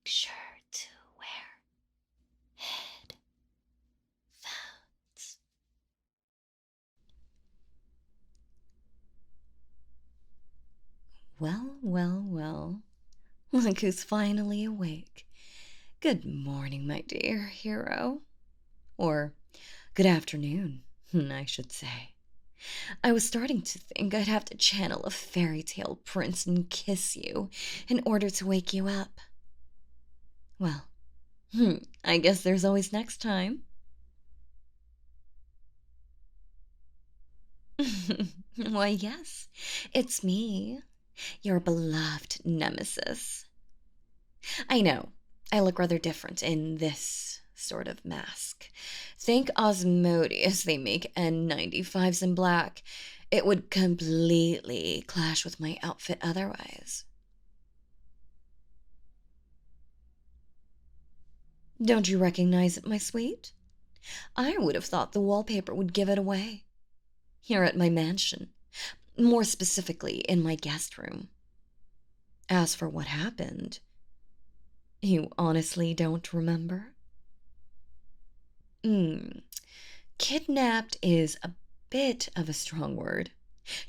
sure to wear headphones. Well. Look who's finally awake. Good morning, my dear hero. Or good afternoon, I should say. I was starting to think I'd have to channel a fairy tale prince and kiss you in order to wake you up. Well, I guess there's always next time. Why, yes, it's me, your beloved Nemesis. I know, I look rather different in this sort of mask. Think Osmodeus, they make N95s in black. It would completely clash with my outfit otherwise. Don't you recognize it, my sweet? I would have thought the wallpaper would give it away. Here at my mansion, more specifically in my guest room. As for what happened, you honestly don't remember? Kidnapped is a bit of a strong word.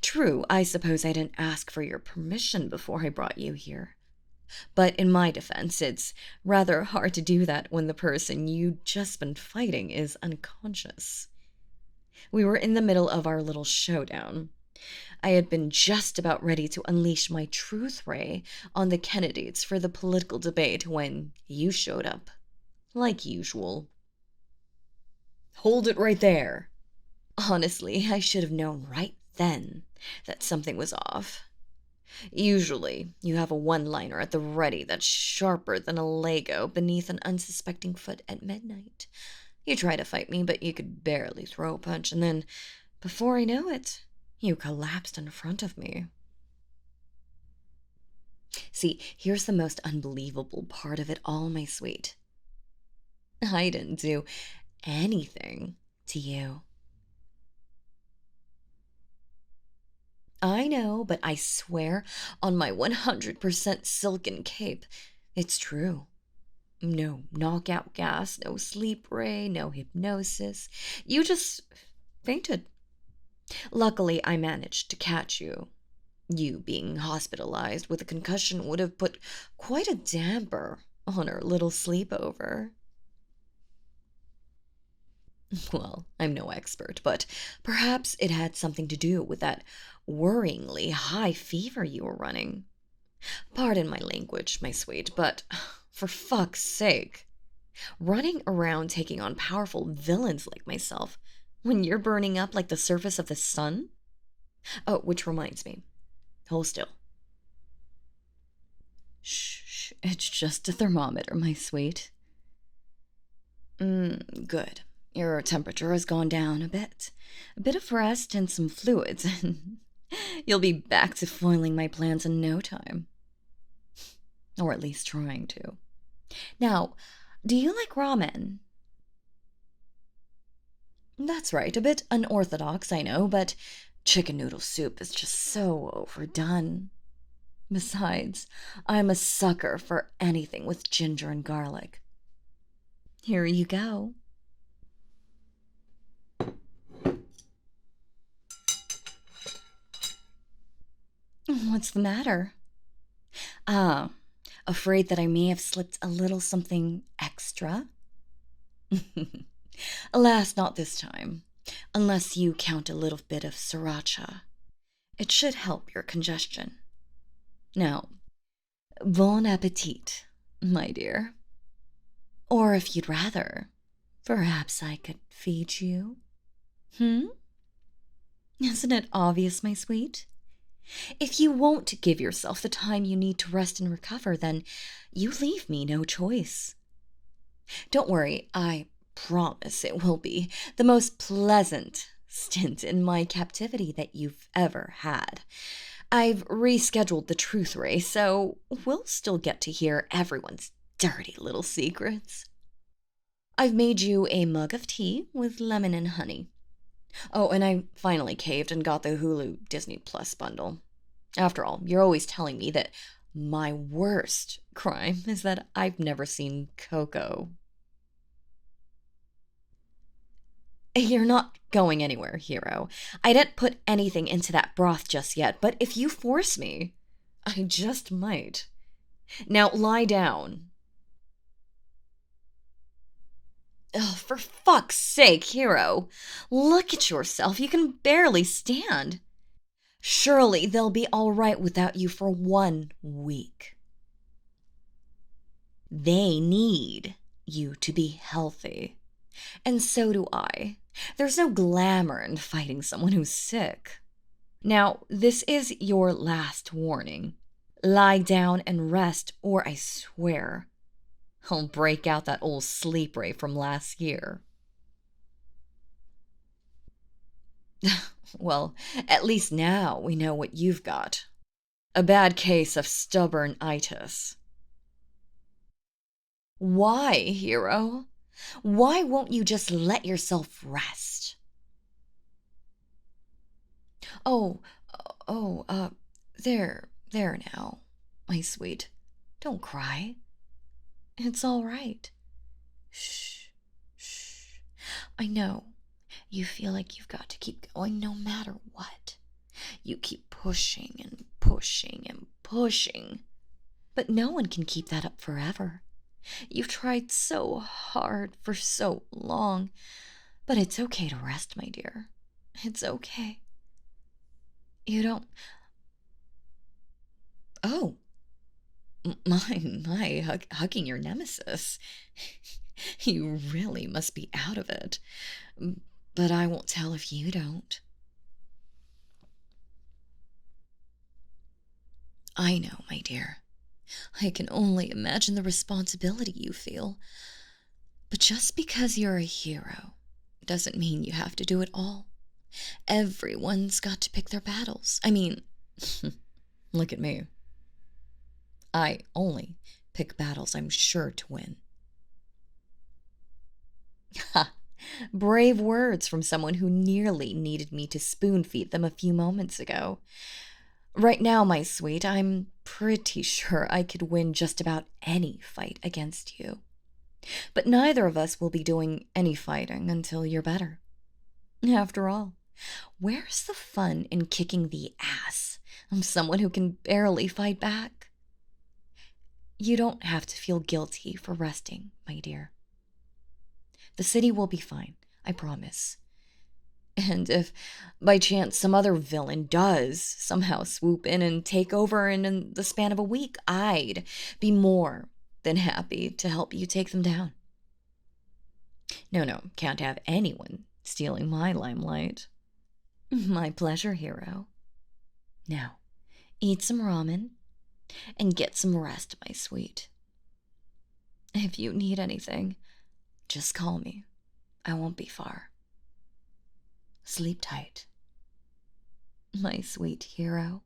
True, I suppose I didn't ask for your permission before I brought you here. But in my defense, it's rather hard to do that when the person you'd just been fighting is unconscious. We were in the middle of our little showdown. I had been just about ready to unleash my truth ray on the candidates for the political debate when you showed up. Like usual. Hold it right there. Honestly, I should have known right then that something was off. Usually, you have a one-liner at the ready that's sharper than a Lego beneath an unsuspecting foot at midnight. You try to fight me, but you could barely throw a punch, and then, before I know it, you collapsed in front of me. See, here's the most unbelievable part of it all, my sweet. I didn't do anything to you. I know, but I swear on my 100% silken cape, it's true. No knockout gas, no sleep ray, no hypnosis. You just fainted. Luckily, I managed to catch you. You being hospitalized with a concussion would have put quite a damper on our little sleepover. Well, I'm no expert, but perhaps it had something to do with that worryingly high fever you were running. Pardon my language, my sweet, but for fuck's sake, running around taking on powerful villains like myself when you're burning up like the surface of the sun? Oh, which reminds me, hold still. Shh, it's just a thermometer, my sweet. Good. Your temperature has gone down a bit. A bit of rest and some fluids, and you'll be back to foiling my plans in no time. Or at least trying to. Now, do you like ramen? That's right, a bit unorthodox, I know, but chicken noodle soup is just so overdone. Besides, I'm a sucker for anything with ginger and garlic. Here you go. What's the matter? Ah, afraid that I may have slipped a little something extra? Alas, not this time, unless you count a little bit of sriracha. It should help your congestion. Now, bon appetit, my dear. Or if you'd rather, perhaps I could feed you? Isn't it obvious, my sweet? If you won't give yourself the time you need to rest and recover, then you leave me no choice. Don't worry, I promise it will be the most pleasant stint in my captivity that you've ever had. I've rescheduled the truth ray, so we'll still get to hear everyone's dirty little secrets. I've made you a mug of tea with lemon and honey. Oh, and I finally caved and got the Hulu Disney Plus bundle. After all, you're always telling me that My worst crime is that I've never seen Coco. You're not going anywhere, hero. I didn't put anything into that broth just yet, but if you force me, I just might. Now lie down. Oh, for fuck's sake, hero. Look at yourself. You can barely stand. Surely they'll be all right without you for 1 week. They need you to be healthy. And so do I. There's no glamour in fighting someone who's sick. Now, this is your last warning. Lie down and rest, or I swear, I'll break out that old sleep ray from last year. Well, at least now we know what you've got. A bad case of stubborn itis. Why, hero? Why won't you just let yourself rest? Oh, oh, there now, my sweet. Don't cry. It's all right. Shh, shh. I know. You feel like you've got to keep going no matter what. You keep pushing and pushing and pushing. But no one can keep that up forever. You've tried so hard for so long. But it's okay to rest, my dear. It's okay. You don't... Oh. Hugging your nemesis. You really must be out of it. But I won't tell if you don't. I know, my dear. I can only imagine the responsibility you feel. But just because you're a hero doesn't mean you have to do it all. Everyone's got to pick their battles. I mean, look at me. I only pick battles I'm sure to win. Ha! Brave words from someone who nearly needed me to spoon-feed them a few moments ago. Right now, my sweet, I'm pretty sure I could win just about any fight against you. But neither of us will be doing any fighting until you're better. After all, where's the fun in kicking the ass of someone who can barely fight back? You don't have to feel guilty for resting, my dear. The city will be fine, I promise. And if by chance some other villain does somehow swoop in and take over in the span of a week, I'd be more than happy to help you take them down. No, can't have anyone stealing my limelight. My pleasure, hero. Now, eat some ramen and get some rest, my sweet. If you need anything, just call me. I won't be far. Sleep tight, my sweet hero.